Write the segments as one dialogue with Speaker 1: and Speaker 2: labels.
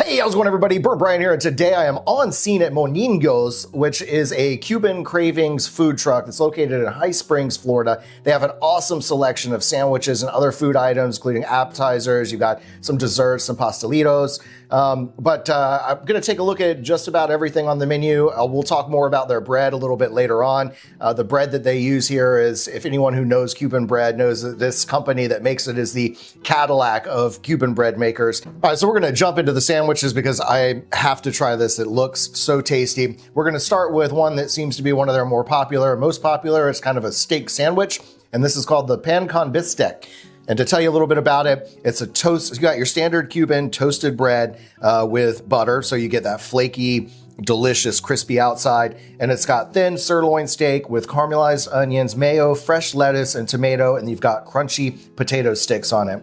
Speaker 1: Hey, how's it going, everybody? BurntBrian here, and today I am on scene at Moningo's, which is a Cuban Cravings food truck that's located in High Springs, Florida. They have an awesome selection of sandwiches and other food items, including appetizers. You've got some desserts, some pastelitos. I'm going to take a look at just about everything on the menu. We'll talk more about their bread a little bit later on. The bread that they use here is, if anyone who knows Cuban bread knows that this company that makes it is the Cadillac of Cuban bread makers. All right, so we're going to jump into the sandwiches because I have to try this. It looks so tasty. We're going to start with one that seems to be one of their most popular. It's kind of a steak sandwich, and this is called the pan con bistec. And to tell you a little bit about it, it's a toast. You got your standard Cuban toasted bread with butter, so you get that flaky, delicious, crispy outside. And it's got thin sirloin steak with caramelized onions, mayo, fresh lettuce, and tomato, and you've got crunchy potato sticks on it.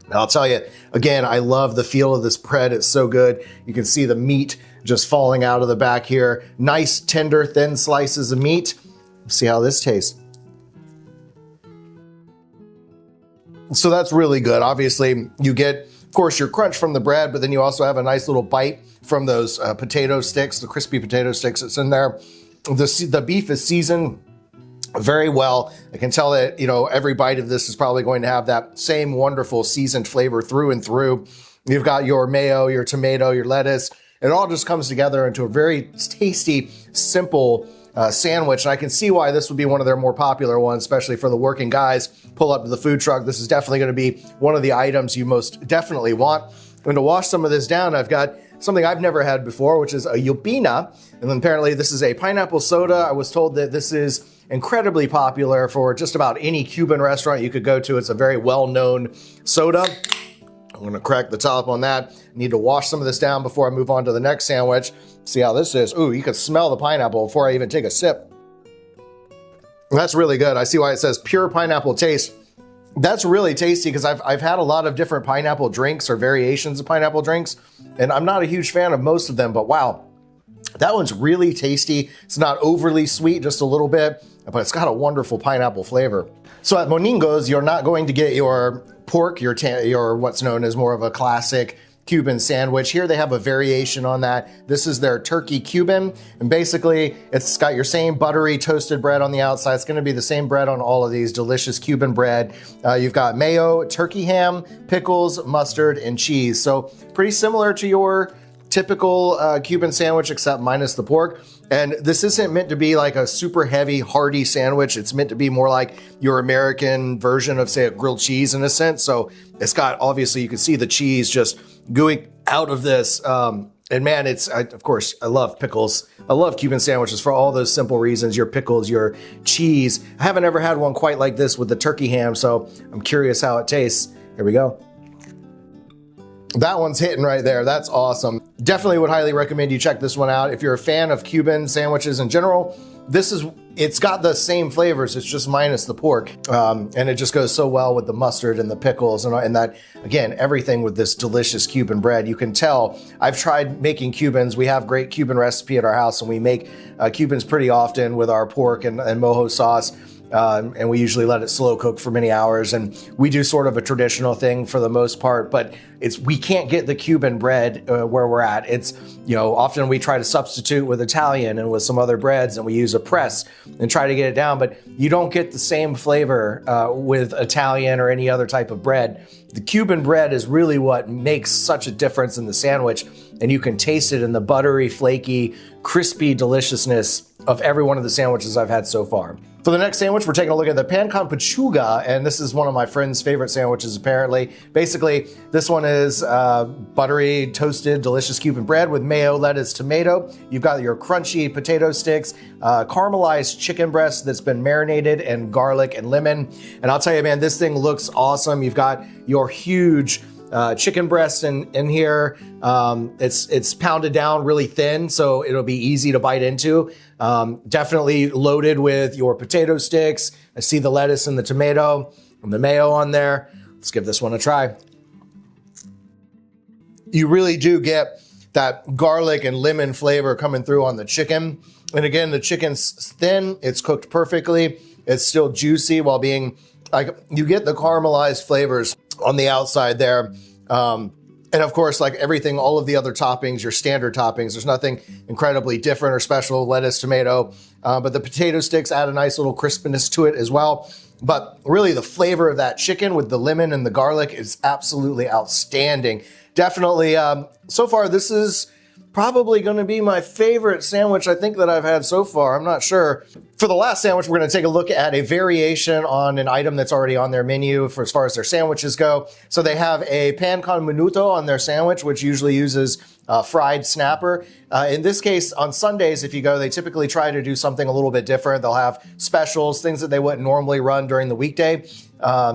Speaker 1: Now, I'll tell you, again, I love the feel of this bread. It's so good. You can see the meat just falling out of the back here. Nice, tender, thin slices of meat. Let's see how this tastes. So that's really good. Obviously, you get, of course, your crunch from the bread, but then you also have a nice little bite from those potato sticks, the crispy potato sticks that's in there. The beef is seasoned very well. I can tell that, every bite of this is probably going to have that same wonderful seasoned flavor through and through. You've got your mayo, your tomato, your lettuce. It all just comes together into a very tasty, simple sandwich. And I can see why this would be one of their more popular ones, especially for the working guys. Pull up to the food truck. This is definitely going to be one of the items you most definitely want. And to wash some of this down, I've got something I've never had before, which is a yupina. And then apparently this is a pineapple soda. I was told that this is incredibly popular for just about any Cuban restaurant you could go to. It's a very well-known soda. I'm going to crack the top on that. I need to wash some of this down before I move on to the next sandwich. See how this is. Ooh, you can smell the pineapple before I even take a sip. That's really good. I see why it says pure pineapple taste. That's really tasty because I've had a lot of different pineapple drinks or variations of pineapple drinks, and I'm not a huge fan of most of them, but wow, that one's really tasty. It's not overly sweet, just a little bit, but it's got a wonderful pineapple flavor. So at Moningo's, you're not going to get your pork, your what's known as more of a classic Cuban sandwich. Here they have a variation on that. This is their turkey Cuban, and basically it's got your same buttery toasted bread on the outside. It's going to be the same bread on all of these delicious Cuban bread. You've got mayo, turkey ham, pickles, mustard, and cheese. So pretty similar to your typical Cuban sandwich, except minus the pork. And this isn't meant to be like a super heavy, hearty sandwich. It's meant to be more like your American version of, say, a grilled cheese in a sense. So it's got, obviously, you can see the cheese just gooing out of this. And man, of course, I love pickles. I love Cuban sandwiches for all those simple reasons. Your pickles, your cheese. I haven't ever had one quite like this with the turkey ham, so I'm curious how it tastes. Here we go. That one's hitting right there. That's awesome. Definitely would highly recommend you check this one out. If you're a fan of Cuban sandwiches in general, it's got the same flavors. It's just minus the pork. And it just goes so well with the mustard and the pickles and that, again, everything with this delicious Cuban bread. You can tell I've tried making Cubans. We have great Cuban recipe at our house, and we make Cubans pretty often with our pork and mojo sauce. And we usually let it slow cook for many hours, and we do sort of a traditional thing for the most part, but we can't get the Cuban bread where we're at. It's, often we try to substitute with Italian and with some other breads, and we use a press and try to get it down, but you don't get the same flavor with Italian or any other type of bread. The Cuban bread is really what makes such a difference in the sandwich, and you can taste it in the buttery, flaky, crispy deliciousness of every one of the sandwiches I've had so far. For the next sandwich, we're taking a look at the pan con pechuga, and this is one of my friend's favorite sandwiches, apparently. Basically, this one is buttery, toasted, delicious Cuban bread with mayo, lettuce, tomato. You've got your crunchy potato sticks, caramelized chicken breast that's been marinated in garlic and lemon. And I'll tell you, man, this thing looks awesome. You've got your huge chicken breast in here. It's pounded down really thin, so it'll be easy to bite into. Definitely loaded with your potato sticks. I see the lettuce and the tomato and the mayo on there. Let's give this one a try. You really do get that garlic and lemon flavor coming through on the chicken. And again, the chicken's thin. It's cooked perfectly. It's still juicy while being like, you get the caramelized flavors on the outside there. And of course, like everything, all of the other toppings, your standard toppings, there's nothing incredibly different or special, lettuce, tomato, but the potato sticks add a nice little crispiness to it as well. But really the flavor of that chicken with the lemon and the garlic is absolutely outstanding. Definitely, so far, this is probably going to be my favorite sandwich I think that I've had so far. I'm not sure. For the last sandwich, we're going to take a look at a variation on an item that's already on their menu for as far as their sandwiches go. So they have a pan con minuto on their sandwich, which usually uses fried snapper. In this case, on Sundays, if you go, they typically try to do something a little bit different. They'll have specials, things that they wouldn't normally run during the weekday.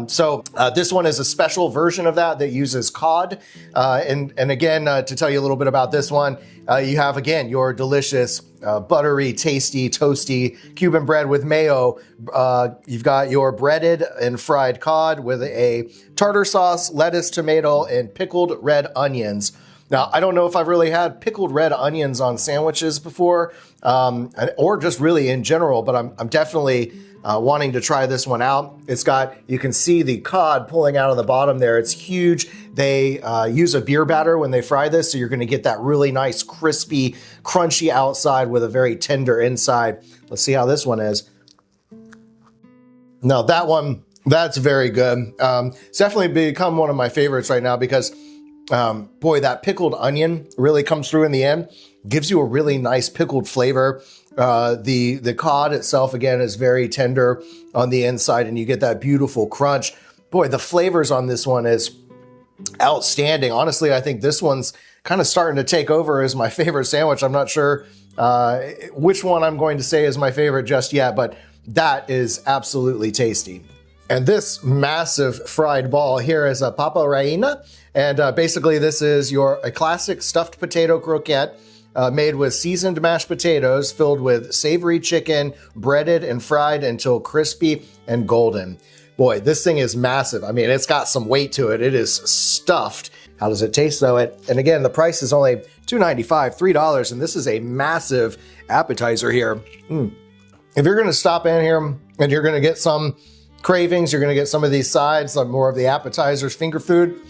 Speaker 1: So this one is a special version of that uses cod. And again, to tell you a little bit about this one, you have, again, your delicious, buttery, tasty, toasty Cuban bread with mayo. You've got your breaded and fried cod with a tartar sauce, lettuce, tomato, and pickled red onions. Now, I don't know if I've really had pickled red onions on sandwiches before, or just really in general, but I'm definitely wanting to try this one out. It's got, you can see the cod pulling out of the bottom there. It's huge. They use a beer batter when they fry this, so you're going to get that really nice, crispy, crunchy outside with a very tender inside. Let's see how this one is. Now, that one, that's very good. It's definitely become one of my favorites right now because boy, that pickled onion really comes through in the end, gives you a really nice pickled flavor. The cod itself, again, is very tender on the inside, and you get that beautiful crunch. Boy, the flavors on this one is outstanding. Honestly, I think this one's kind of starting to take over as my favorite sandwich. I'm not sure which one I'm going to say is my favorite just yet, but that is absolutely tasty. And this massive fried ball here is a papa reina. And basically this is a classic stuffed potato croquette made with seasoned mashed potatoes filled with savory chicken, breaded and fried until crispy and golden. Boy, this thing is massive. I mean, it's got some weight to it. It is stuffed. How does it taste though? And again, the price is only $2.95, $3, and this is a massive appetizer here. If you're gonna stop in here and you're gonna get some Cravings, you're going to get some of these sides, like more of the appetizers, finger food.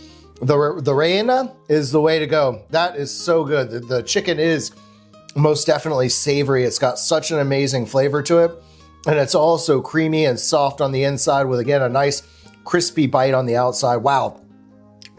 Speaker 1: The reina is the way to go. That is so good. The chicken is most definitely savory. It's got such an amazing flavor to it. And it's also creamy and soft on the inside with, again, a nice crispy bite on the outside. Wow.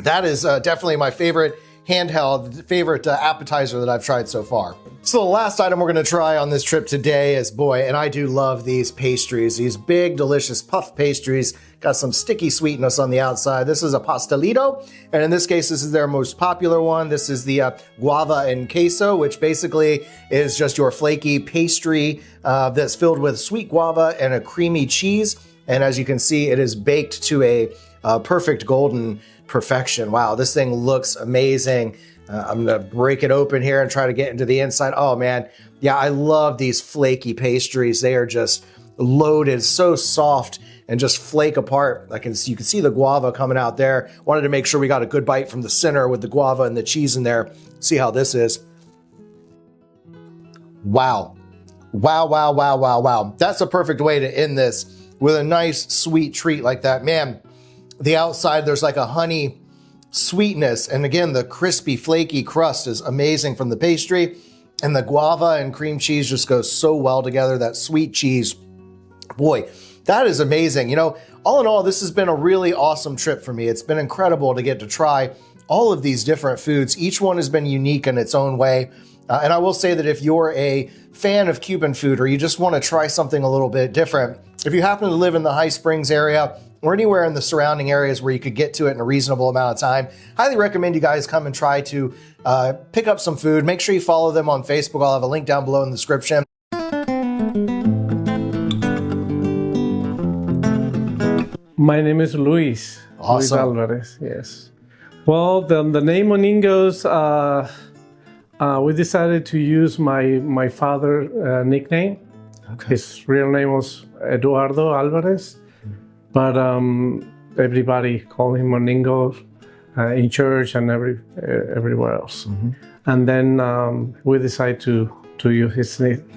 Speaker 1: That is definitely my favorite appetizer that I've tried so far. So the last item we're going to try on this trip today is, boy, and I do love these pastries, these big, delicious puff pastries, got some sticky sweetness on the outside. This is a pastelito, and in this case, this is their most popular one. This is the guava and queso, which basically is just your flaky pastry that's filled with sweet guava and a creamy cheese. And as you can see, it is baked to a perfect golden perfection. Wow, this thing looks amazing. I'm gonna break it open here and try to get into the inside. Oh man, yeah, I love these flaky pastries. They are just loaded, so soft and just flake apart. You can see the guava coming out there. Wanted to make sure we got a good bite from the center with the guava and the cheese in there. See how this is. Wow. Wow, wow, wow, wow, wow. That's a perfect way to end this, with a nice sweet treat like that. Man, the outside, there's like a honey sweetness. And again, the crispy, flaky crust is amazing from the pastry. And the guava and cream cheese just goes so well together. That sweet cheese, boy, that is amazing. You know, all in all, this has been a really awesome trip for me. It's been incredible to get to try all of these different foods. Each one has been unique in its own way. And I will say that if you're a fan of Cuban food, or you just want to try something a little bit different, if you happen to live in the High Springs area or anywhere in the surrounding areas where you could get to it in a reasonable amount of time, highly recommend you guys come and try to pick up some food. Make sure you follow them on Facebook. I'll have a link down below in the description.
Speaker 2: My name is Luis.
Speaker 1: Awesome.
Speaker 2: Luis Alvarez, yes. Well, the name Moningo's, we decided to use my father's nickname.
Speaker 1: Okay.
Speaker 2: His real name was Eduardo Alvarez, but everybody called him Moningo in church and everywhere else. Mm-hmm. And then we decided to use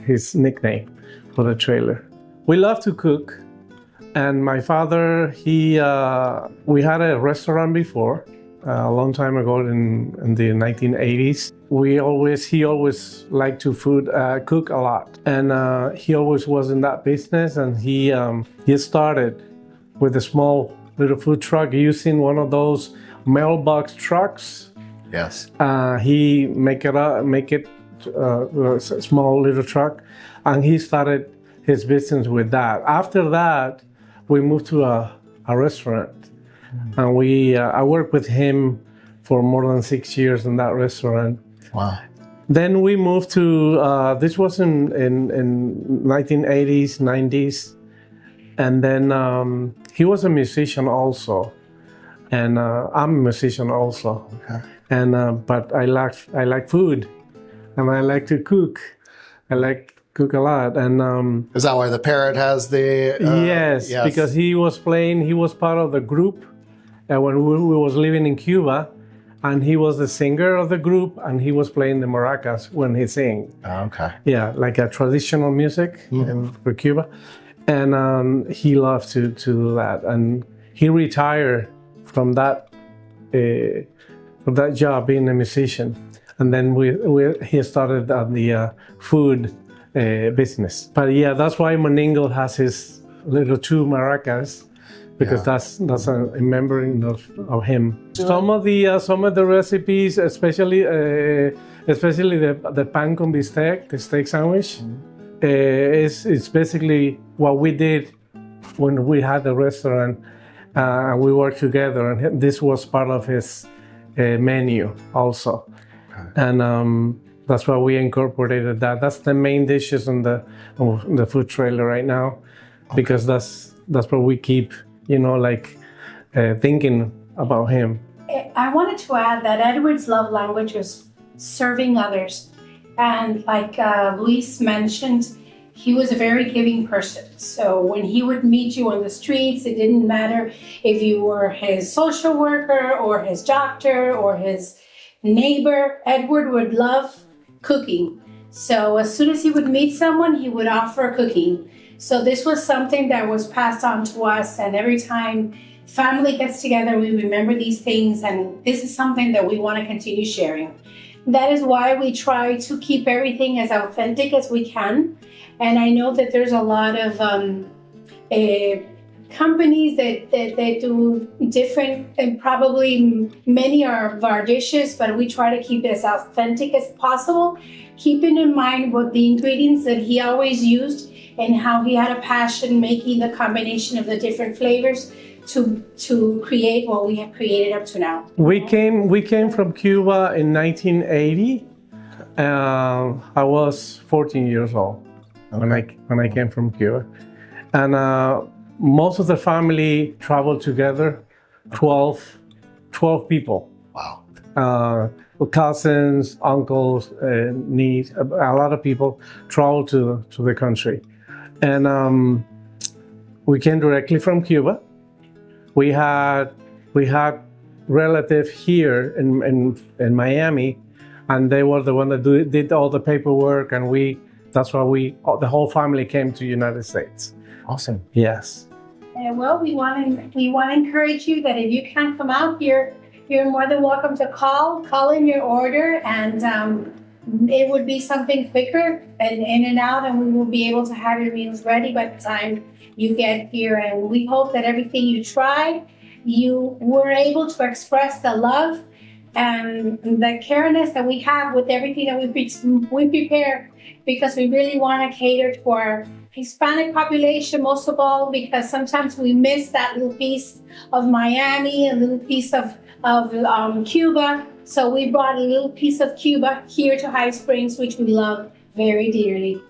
Speaker 2: his nickname for the trailer. We love to cook, and my father, we had a restaurant before, a long time ago in the 1980s. He always liked to cook a lot, and he always was in that business. And he started with a small little food truck using one of those mailbox trucks.
Speaker 1: Yes.
Speaker 2: He make it a small little truck, and he started his business with that. After that, we moved to a restaurant, and I worked with him for more than 6 years in that restaurant.
Speaker 1: Wow.
Speaker 2: Then we moved to this was in 1980s, 90s, and then he was a musician also, and I'm a musician also.
Speaker 1: Okay.
Speaker 2: And but I like food, and I like to cook. I like to cook a lot, and
Speaker 1: Is that why the parrot has the?
Speaker 2: yes, because he was part of the group when we was living in Cuba, and he was the singer of the group, and he was playing the maracas when he sang.
Speaker 1: Oh, okay.
Speaker 2: Yeah, like a traditional music for Cuba, and he loved to do that, and he retired from that job being a musician, and then he started on the food business. But yeah, that's why Moningo has his little 2 maracas, because that's a remembering of him. Some of the recipes, especially the pan con bistec, the steak sandwich, is basically what we did when we had the restaurant. We worked together, and this was part of his menu also. Okay. And that's why we incorporated that. That's the main dishes on the food trailer right now, because that's what we keep, thinking about him.
Speaker 3: I wanted to add that Edward's love language was serving others. And like Luis mentioned, he was a very giving person. So when he would meet you on the streets, it didn't matter if you were his social worker or his doctor or his neighbor. Edward would love cooking. So as soon as he would meet someone, he would offer cooking. So this was something that was passed on to us, and every time family gets together, we remember these things, and this is something that we want to continue sharing. That is why we try to keep everything as authentic as we can. And I know that there's a lot of companies that do different, and probably many of our dishes, but we try to keep it as authentic as possible, keeping in mind what the ingredients that he always used and how he had a passion making the combination of the different flavors to create what we have created up to now.
Speaker 2: We came from Cuba in 1980. I was 14 years old when I came from Cuba, and most of the family traveled together. 12 people.
Speaker 1: Wow.
Speaker 2: Cousins, uncles, nieces, a lot of people traveled to the country, and we came directly from Cuba. We had relatives here in Miami, and they were the one that did all the paperwork, and that's why the whole family came to United States.
Speaker 1: Awesome.
Speaker 2: Yes.
Speaker 3: Well, we want to encourage you that if you can't come out here, you're more than welcome to call in your order, and it would be something quicker and in and out, and we will be able to have your meals ready by the time you get here. And we hope that everything you tried, you were able to express the love and the careness that we have with everything that we prepare, because we really want to cater to our Hispanic population most of all, because sometimes we miss that little piece of Miami, a little piece of Cuba. So we brought a little piece of Cuba here to High Springs, which we love very dearly.